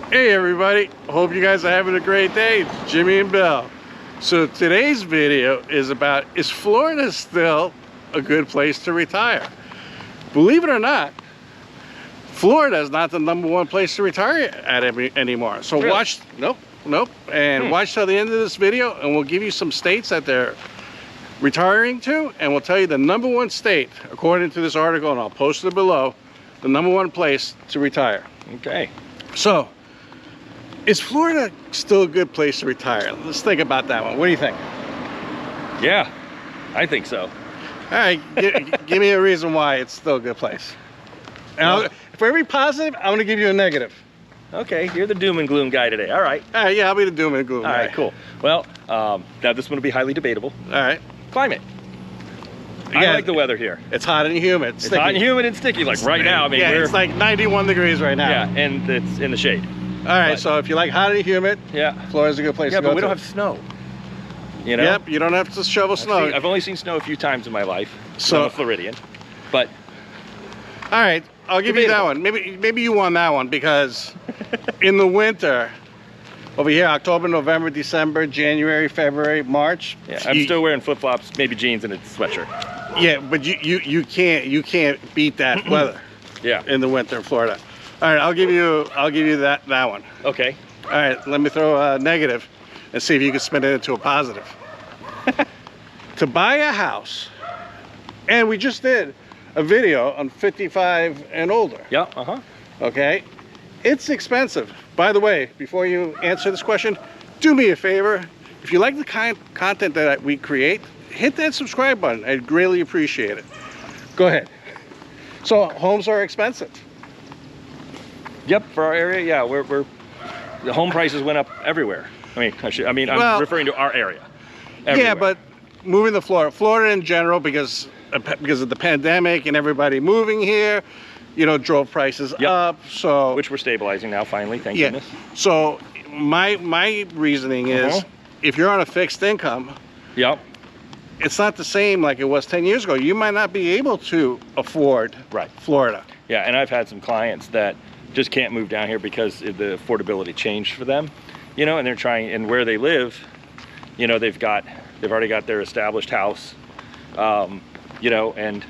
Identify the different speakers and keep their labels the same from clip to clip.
Speaker 1: Hey everybody, hope you guys are having a great day. It's Jimmy and Bill. So today's video is about, is Florida still a good place to retire? Believe it or not, Florida is not the #1 place to retire at anymore. So
Speaker 2: really?
Speaker 1: Watch, nope, and watch till the end of this video and we'll give you some states that they're retiring to, and we'll tell you the #1 state, according to this article, and I'll post it below, the #1 place to retire.
Speaker 2: Okay.
Speaker 1: So, is Florida still a good place to retire? Let's think about that one. What do you think?
Speaker 2: Yeah, I think so.
Speaker 1: All right, give me a reason why it's still a good place. And for every positive, I'm going to give you a negative.
Speaker 2: Okay, you're the doom and gloom guy today. All right.
Speaker 1: All right, yeah, I'll be the doom and gloom guy.
Speaker 2: All right, cool. Well, now this one will be highly debatable.
Speaker 1: All right.
Speaker 2: Climate.
Speaker 1: Again,
Speaker 2: I like the weather here.
Speaker 1: It's hot and humid.
Speaker 2: It's hot and humid and sticky, like right now. I mean,
Speaker 1: yeah, it's like 91 degrees right now.
Speaker 2: Yeah, and it's in the shade.
Speaker 1: All right, so if you like hot and humid,
Speaker 2: yeah,
Speaker 1: Florida's a good place to go.
Speaker 2: Yeah, but we don't have snow. You know?
Speaker 1: Yep, you don't have to shovel snow.
Speaker 2: I've only seen snow a few times in my life.
Speaker 1: So
Speaker 2: I'm a Floridian, but
Speaker 1: all right, I'll give you that one. Maybe you won that one because in the winter, over here, October, November, December, January, February, March.
Speaker 2: Yeah, I'm still wearing flip-flops, maybe jeans, and a sweatshirt.
Speaker 1: Yeah, but you can't beat that weather.
Speaker 2: Yeah.
Speaker 1: In the winter in Florida. All right, I'll give you that one.
Speaker 2: Okay.
Speaker 1: All right, let me throw a negative and see if you can spin it into a positive. To buy a house, and we just did a video on 55 and older.
Speaker 2: Yeah.
Speaker 1: Okay, it's expensive. By the way, before you answer this question, do me a favor. If you like the kind of content that we create, hit that subscribe button. I'd greatly appreciate it. Go ahead. So homes are expensive.
Speaker 2: Yep, for our area, yeah, we're the home prices went up everywhere. I'm referring to our area. Everywhere.
Speaker 1: Yeah, but moving to Florida in general, because of the pandemic and everybody moving here, you know, drove prices up. So
Speaker 2: which we're stabilizing now, finally, thank goodness.
Speaker 1: So my reasoning is, if you're on a fixed income, it's not the same like it was 10 years ago. You might not be able to afford Florida.
Speaker 2: Yeah, and I've had some clients that just can't move down here because the affordability changed for them, you know, and they're trying, and where they live, you know, they've already got their established house, you know, and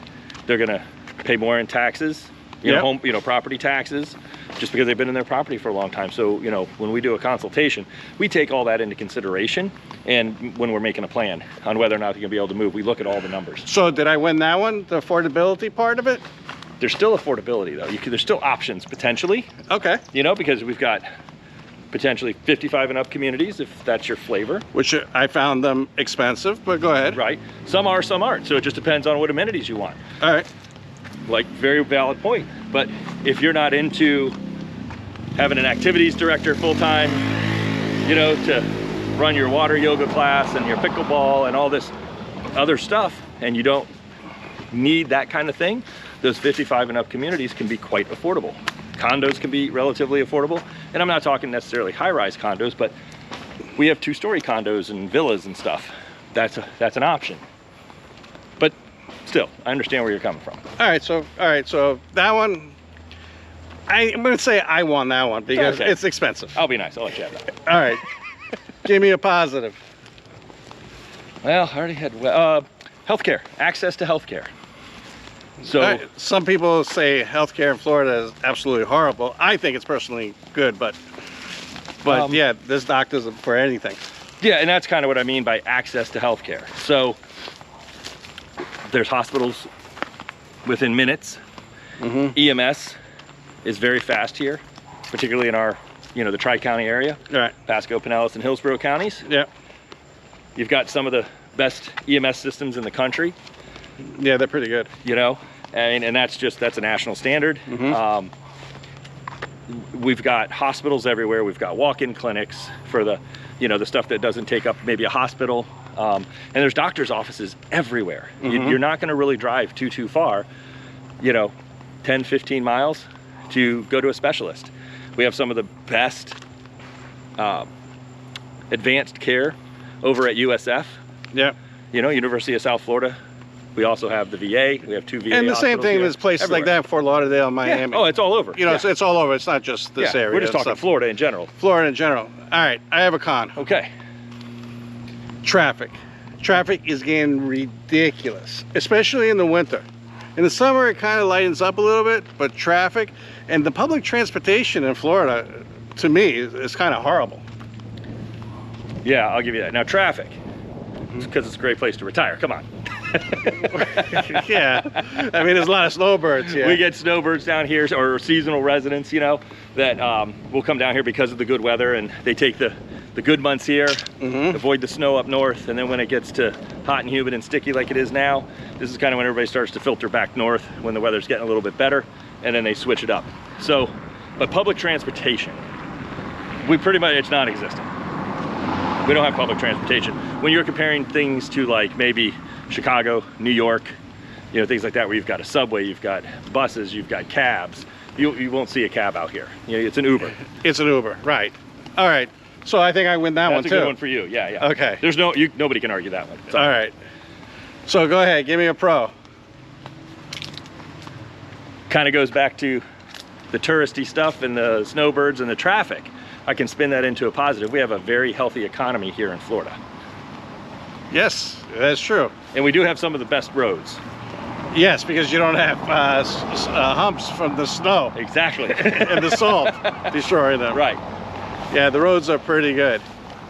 Speaker 2: they're gonna pay more in taxes, you know, home, you know, property taxes, just because they've been in their property for a long time. So, you know, when we do a consultation, we take all that into consideration, and when we're making a plan on whether or not you're gonna be able to move, we look at all the numbers.
Speaker 1: So did I win that one, the affordability part of it?
Speaker 2: There's still affordability though. There's still options potentially. Okay. You know, because we've got potentially 55 and up communities, if that's your flavor.
Speaker 1: Which I found them expensive, but go ahead.
Speaker 2: Right. Some are, some aren't. So it just depends on what amenities you want.
Speaker 1: All right.
Speaker 2: Like, very valid point. But if you're not into having an activities director full-time, you know, to run your water yoga class and your pickleball and all this other stuff, and you don't need that kind of thing, those 55 and up communities can be quite affordable. Condos can be relatively affordable, and I'm not talking necessarily high-rise condos, but we have 2-story condos and villas and stuff. That's an option. But still, I understand where you're coming from.
Speaker 1: All right, so that one, I'm gonna say I won that one because it's expensive.
Speaker 2: I'll be nice, I'll let you have that.
Speaker 1: All right, give me a positive.
Speaker 2: Well, I already had healthcare, access to healthcare. So
Speaker 1: some people say healthcare in Florida is absolutely horrible. I think it's personally good, but yeah, there's doctors for anything.
Speaker 2: Yeah, and that's kind of what I mean by access to healthcare. So there's hospitals within minutes. EMS is very fast here, particularly in our, you know, the Tri-County area. Right. Pasco, Pinellas, and Hillsborough counties. Yeah. You've got some of the best EMS systems in the country.
Speaker 1: Yeah, they're pretty good.
Speaker 2: You know, and that's a national standard. We've got hospitals everywhere. We've got walk-in clinics for the, you know, the stuff that doesn't take up maybe a hospital. And there's doctor's offices everywhere. You're not going to really drive too far, you know, 10, 15 miles to go to a specialist. We have some of the best advanced care over at USF. Yeah. You know, University of South Florida We also have the VA. We have 2 VA
Speaker 1: And the same
Speaker 2: hospitals
Speaker 1: thing,
Speaker 2: here.
Speaker 1: there's places like that in Fort Lauderdale, Miami.
Speaker 2: Yeah. Oh, it's all over.
Speaker 1: You know,
Speaker 2: yeah.
Speaker 1: it's all over. It's not just this area.
Speaker 2: We're just
Speaker 1: and
Speaker 2: talking
Speaker 1: stuff.
Speaker 2: Florida in general.
Speaker 1: Florida in general. All right, I have a con.
Speaker 2: Okay.
Speaker 1: Traffic. Traffic is getting ridiculous, especially in the winter. In the summer, it kind of lightens up a little bit, but traffic and the public transportation in Florida, to me, is kind of horrible.
Speaker 2: Yeah, I'll give you that. Now, traffic, because it's a great place to retire. Come on.
Speaker 1: Yeah, I mean, there's a lot of snowbirds here.
Speaker 2: We get snowbirds down here, or seasonal residents, you know, that will come down here because of the good weather, and they take the good months here, avoid the snow up north, and then when it gets to hot and humid and sticky like it is now, this is kind of when everybody starts to filter back north when the weather's getting a little bit better, and then they switch it up. So, but public transportation, we pretty much, it's non-existent. We don't have public transportation. When you're comparing things to like maybe Chicago, New York, you know, things like that, where you've got a subway, you've got buses, you've got cabs, you won't see a cab out here. You know, it's an Uber.
Speaker 1: It's an Uber, right. All right, so I think I win that one too.
Speaker 2: That's a good one for you, yeah, yeah.
Speaker 1: Okay.
Speaker 2: There's nobody can argue that one. So.
Speaker 1: All right, so go ahead, give me a pro.
Speaker 2: Kind of goes back to the touristy stuff and the snowbirds and the traffic. I can spin that into a positive. We have a very healthy economy here in Florida.
Speaker 1: Yes, that's true.
Speaker 2: And we do have some of the best roads.
Speaker 1: Yes, because you don't have humps from the snow.
Speaker 2: Exactly.
Speaker 1: And the salt destroying them.
Speaker 2: Right.
Speaker 1: Yeah, the roads are pretty good.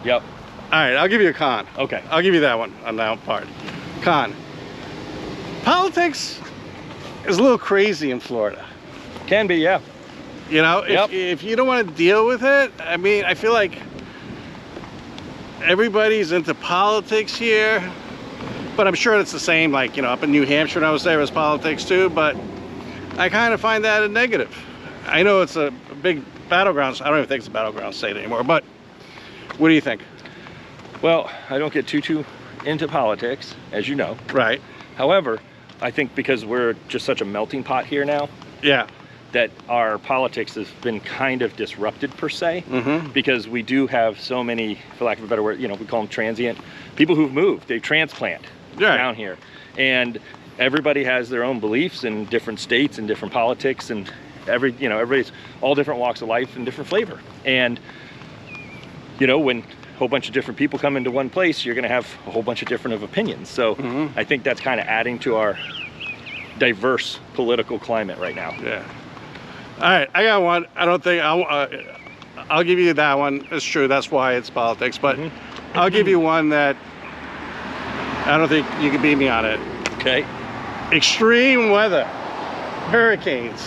Speaker 2: Yep.
Speaker 1: All right, I'll give you a con.
Speaker 2: Okay.
Speaker 1: I'll give you that one on that part. Con. Politics is a little crazy in Florida.
Speaker 2: Can be, yeah.
Speaker 1: You know, if you don't want to deal with it, I mean, I feel like everybody's into politics here, but I'm sure it's the same, like, you know, up in New Hampshire when I was there, was politics too, but I kind of find that a negative. I know it's a big battleground. I don't even think it's a battleground state anymore, but what do you think?
Speaker 2: Well, I don't get too into politics, as you know.
Speaker 1: Right.
Speaker 2: However, I think because we're just such a melting pot here now,
Speaker 1: Yeah.
Speaker 2: that our politics has been kind of disrupted per se, because we do have so many, for lack of a better word, you know, we call them transient, people who've moved, they transplant down here. And everybody has their own beliefs in different states and different politics, and everybody's all different walks of life and different flavor. And, you know, when a whole bunch of different people come into one place, you're gonna have a whole bunch of different opinions. So I think that's kind of adding to our diverse political climate right now.
Speaker 1: Yeah. All right, I got one. I don't think I'll give you that one. It's true. That's why it's politics. But I'll give you one that I don't think you can beat me on it.
Speaker 2: Okay.
Speaker 1: Extreme weather, hurricanes.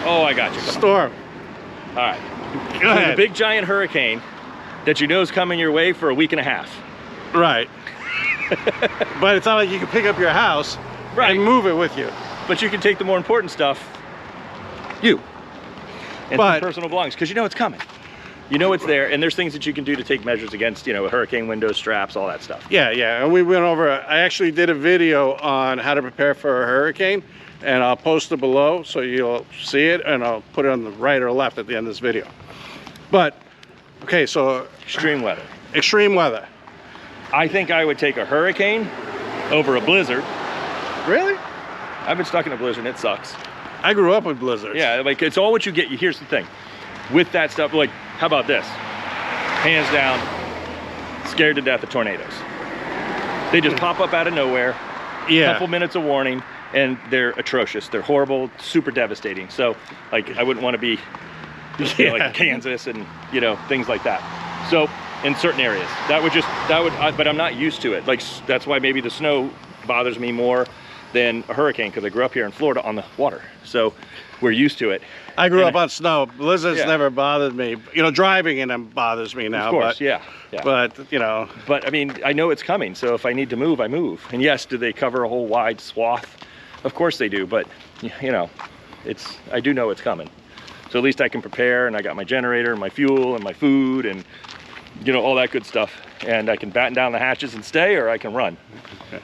Speaker 2: Oh, I got you.
Speaker 1: Storm.
Speaker 2: All right.
Speaker 1: Go
Speaker 2: So
Speaker 1: ahead.
Speaker 2: the big giant hurricane that you know is coming your way for a week and a half.
Speaker 1: Right. But it's not like you can pick up your house and move it with you.
Speaker 2: But you can take the more important stuff, and some personal belongings, because you know it's coming. You know it's there, and there's things that you can do to take measures against, you know, hurricane windows, straps, all that stuff.
Speaker 1: Yeah, yeah, and we went over, I actually did a video on how to prepare for a hurricane, and I'll post it below so you'll see it, and I'll put it on the right or left at the end of this video. But, okay, so...
Speaker 2: Extreme weather.
Speaker 1: Extreme weather.
Speaker 2: I think I would take a hurricane over a blizzard.
Speaker 1: Really?
Speaker 2: I've been stuck in a blizzard and it sucks.
Speaker 1: I grew up with blizzards.
Speaker 2: Yeah, like it's all what you get. Here's the thing. With that stuff, like, how about this? Hands down, scared to death of tornadoes. They just pop up out of nowhere.
Speaker 1: Yeah.
Speaker 2: Couple minutes of warning, and they're atrocious. They're horrible, super devastating. So, like, I wouldn't want to be you know, like Kansas and, you know, things like that. So, in certain areas, but I'm not used to it. Like, that's why maybe the snow bothers me more than a hurricane, because I grew up here in Florida on the water. So we're used to it.
Speaker 1: I grew up on snow. Blizzards never bothered me. You know, driving in them bothers me now.
Speaker 2: Of course,
Speaker 1: but,
Speaker 2: yeah.
Speaker 1: But, you know.
Speaker 2: But I mean, I know it's coming. So if I need to move, I move. And yes, do they cover a whole wide swath? Of course they do. But, you know, I do know it's coming. So at least I can prepare, and I got my generator and my fuel and my food and, you know, all that good stuff. And I can batten down the hatches and stay, or I can run.
Speaker 1: Okay.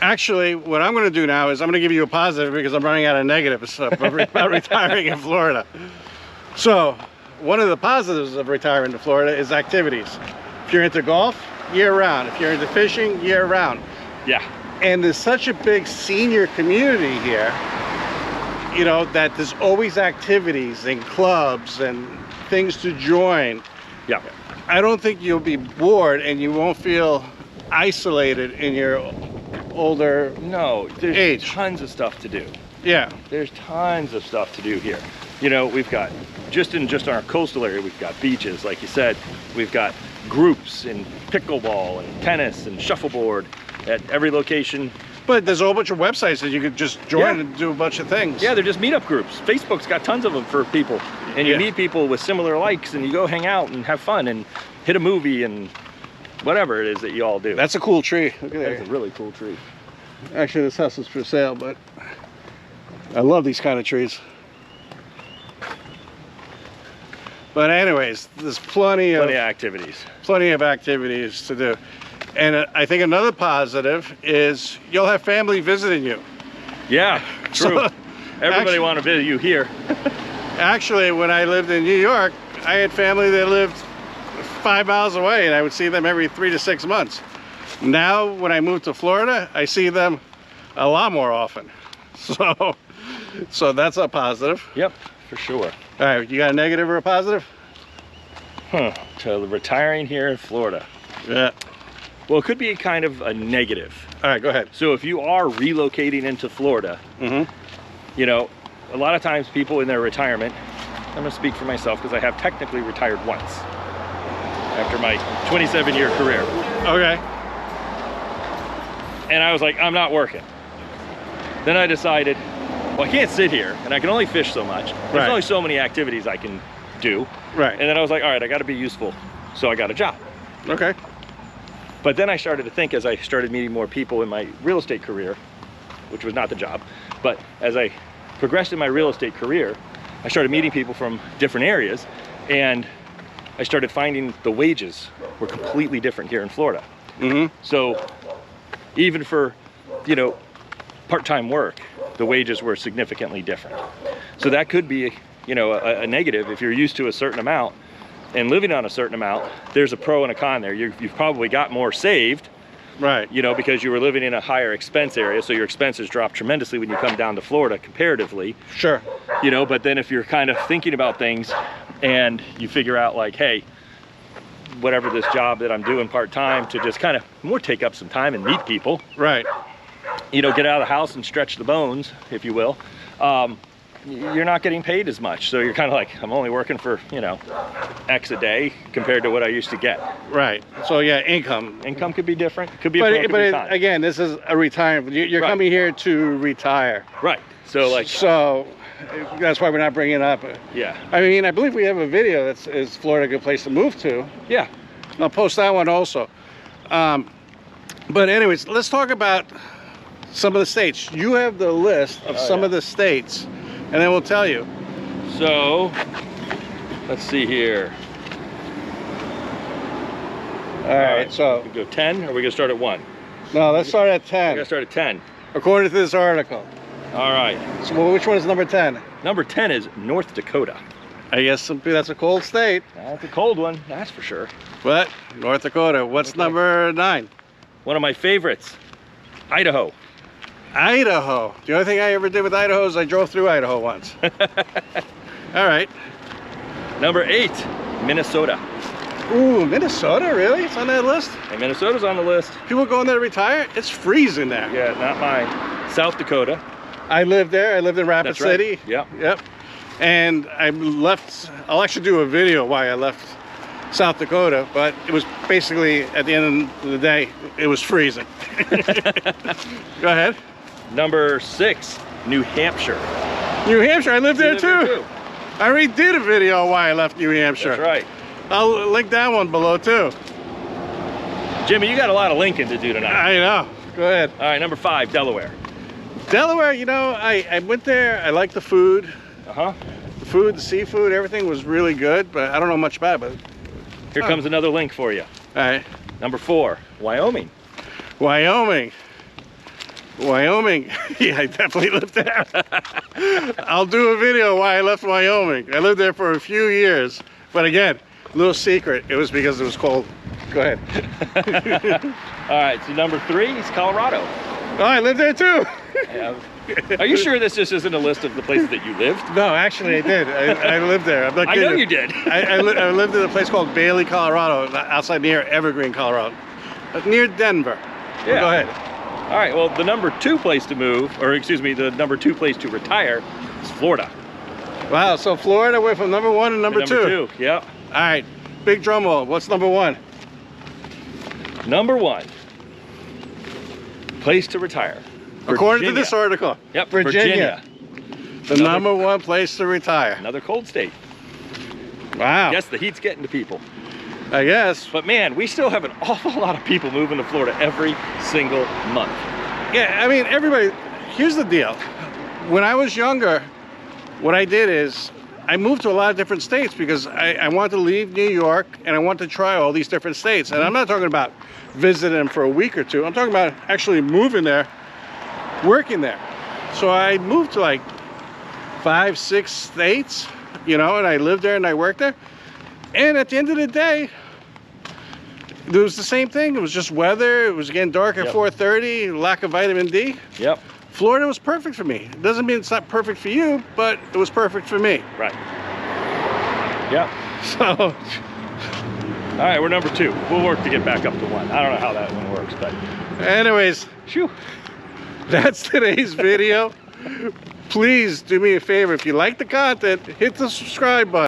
Speaker 1: Actually, what I'm going to do now is I'm going to give you a positive, because I'm running out of negatives about retiring in Florida. So, one of the positives of retiring to Florida is activities. If you're into golf, year-round. If you're into fishing, year-round.
Speaker 2: Yeah.
Speaker 1: And there's such a big senior community here, you know, that there's always activities and clubs and things to join.
Speaker 2: Yeah.
Speaker 1: I don't think you'll be bored and you won't feel isolated in your older
Speaker 2: No, there's
Speaker 1: age.
Speaker 2: tons of stuff to do.
Speaker 1: Yeah.
Speaker 2: There's tons of stuff to do here. You know, we've got, just in our coastal area, we've got beaches, like you said. We've got groups in pickleball and tennis and shuffleboard at every location.
Speaker 1: But there's a whole bunch of websites that you could just join
Speaker 2: Yeah.
Speaker 1: and do a bunch of things.
Speaker 2: Yeah, they're just meetup groups. Facebook's got tons of them for people. And you
Speaker 1: Yeah.
Speaker 2: meet people with similar likes and you go hang out and have fun and hit a movie and whatever it is that you all do.
Speaker 1: That's a cool tree. Look at
Speaker 2: That's
Speaker 1: that.
Speaker 2: a really cool tree.
Speaker 1: Actually, this house is for sale, but I love these kind of trees. But anyways, there's plenty of
Speaker 2: activities.
Speaker 1: activities to do. And I think another positive is you'll have family visiting you.
Speaker 2: Yeah, true.
Speaker 1: So,
Speaker 2: Everybody want to visit you here.
Speaker 1: Actually, when I lived in New York, I had family that lived 5 miles away, and I would see them every 3 to 6 months. Now, when I moved to Florida, I see them a lot more often. So that's a positive.
Speaker 2: Yep, for sure.
Speaker 1: All right, you got a negative or a positive?
Speaker 2: To retiring here in Florida.
Speaker 1: Yeah.
Speaker 2: Well, it could be kind of a negative.
Speaker 1: All right, go ahead.
Speaker 2: So if you are relocating into Florida, you know, a lot of times people in their retirement, I'm gonna speak for myself because I have technically retired once after my 27-year career.
Speaker 1: Okay.
Speaker 2: And I was like, I'm not working. Then I decided, well, I can't sit here and I can only fish so much. There's
Speaker 1: Right.
Speaker 2: only so many activities I can do.
Speaker 1: Right.
Speaker 2: And then I was like, all right, I gotta be useful. So I got a job.
Speaker 1: Okay.
Speaker 2: But then I started to think, as I started meeting more people in my real estate career, which was not the job, but as I progressed in my real estate career, I started meeting people from different areas, and I started finding the wages were completely different here in Florida. So even for, you know, part-time work, the wages were significantly different. So that could be, you know, a negative. If you're used to a certain amount and living on a certain amount, there's a pro and a con there. You've probably got more saved,
Speaker 1: Right.
Speaker 2: you know, because you were living in a higher expense area, so your expenses drop tremendously when you come down to Florida comparatively.
Speaker 1: Sure.
Speaker 2: You know, but then if you're kind of thinking about things and you figure out like, hey, whatever this job that I'm doing part-time, to just kind of more take up some time and meet people,
Speaker 1: Right.
Speaker 2: you know, get out of the house and stretch the bones, if you will, you're not getting paid as much. So you're kind of like, I'm only working for, you know, X a day compared to what I used to get.
Speaker 1: Right. So yeah, income.
Speaker 2: Income could be different. Could be a pro, could be a con.
Speaker 1: Again, this is a retirement. You're
Speaker 2: Right.
Speaker 1: coming here to retire.
Speaker 2: Right. So like,
Speaker 1: So that's why we're not bringing it up.
Speaker 2: yeah.
Speaker 1: I mean, I believe we have a video that's is Florida a good place to move to.
Speaker 2: Yeah.
Speaker 1: I'll post that one also. But anyways, let's talk about some of the states. You have the list of some of the states, and then we'll tell you.
Speaker 2: So let's see here.
Speaker 1: All right, so
Speaker 2: We go 10, or are we gonna start at 1?
Speaker 1: no, let's start at
Speaker 2: We're
Speaker 1: 10,
Speaker 2: gonna start at 10.
Speaker 1: according to this article.
Speaker 2: All right.
Speaker 1: So well, which one is number 10?
Speaker 2: Number 10 is North Dakota.
Speaker 1: I guess that's a cold state,
Speaker 2: That's a cold one, that's for sure.
Speaker 1: but North Dakota. What's number 9?
Speaker 2: One of my favorites, Idaho.
Speaker 1: Idaho. The only thing I ever did with Idaho is I drove through Idaho once. All right.
Speaker 2: Number 8, Minnesota.
Speaker 1: Ooh, Minnesota, really? It's on that list?
Speaker 2: And Minnesota's on the list.
Speaker 1: People going there to retire? It's freezing there.
Speaker 2: Yeah, not mine. South Dakota.
Speaker 1: I lived there. I lived in Rapid
Speaker 2: That's right.
Speaker 1: City.
Speaker 2: Yep.
Speaker 1: Yep. And I left, I'll actually do a video why I left South Dakota, but it was basically, at the end of the day, it was freezing. Go ahead.
Speaker 2: Number 6, New Hampshire.
Speaker 1: New Hampshire, I lived there
Speaker 2: You live
Speaker 1: too. I already did a video on why I left New Hampshire.
Speaker 2: That's right.
Speaker 1: I'll link that one below too.
Speaker 2: Jimmy, you got a lot of linking to do tonight.
Speaker 1: I know. Go ahead.
Speaker 2: All right, number 5, Delaware.
Speaker 1: Delaware, you know, I went there. I liked the food.
Speaker 2: Uh-huh.
Speaker 1: The food, the seafood, everything was really good, but I don't know much about it.
Speaker 2: Here comes another link for you.
Speaker 1: All right.
Speaker 2: Number 4, Wyoming.
Speaker 1: Wyoming. Wyoming. Yeah, I definitely lived there. I'll do a video why I left Wyoming. I lived there for a few years, but again, little secret, it was because it was cold. Go ahead.
Speaker 2: All right, so number 3 is Colorado.
Speaker 1: Oh, I lived there too.
Speaker 2: Yeah. Are you sure this just isn't a list of the places that you lived?
Speaker 1: No, actually I did. I lived there. I'm not
Speaker 2: I
Speaker 1: kidding.
Speaker 2: know you did.
Speaker 1: I lived in a place called Bailey, Colorado, outside near Evergreen, Colorado, near Denver.
Speaker 2: Yeah.
Speaker 1: Go ahead.
Speaker 2: All right, well, the number 2 place to move, or excuse me, the number 2 place to retire is Florida.
Speaker 1: Wow, so Florida went from number 1 to number 2.
Speaker 2: Number 2, yeah.
Speaker 1: All right, big drum roll. What's number 1?
Speaker 2: Number 1 place to retire.
Speaker 1: According to
Speaker 2: Virginia.
Speaker 1: this article.
Speaker 2: Yep,
Speaker 1: Virginia. The number 1 place to retire.
Speaker 2: Another cold state.
Speaker 1: Wow.
Speaker 2: Yes, the heat's getting to people.
Speaker 1: I guess.
Speaker 2: But man, we still have an awful lot of people moving to Florida every single month.
Speaker 1: Yeah, I mean, everybody, here's the deal. When I was younger, what I did is I moved to a lot of different states because I wanted to leave New York and I wanted to try all these different states. And I'm not talking about visiting them for a week or two. I'm talking about actually moving there, working there. So I moved to like 5, 6 states, you know, and I lived there and I worked there. And at the end of the day, it was the same thing. It was just weather. It was getting dark at 4:30, lack of vitamin D.
Speaker 2: Yep.
Speaker 1: Florida was perfect for me. It doesn't mean it's not perfect for you, but it was perfect for me.
Speaker 2: Right. Yep.
Speaker 1: So,
Speaker 2: all right, we're number 2. We'll work to get back up to 1. I don't know how that one works, but
Speaker 1: anyways,
Speaker 2: phew.
Speaker 1: That's today's video. Please do me a favor. If you like the content, hit the subscribe button.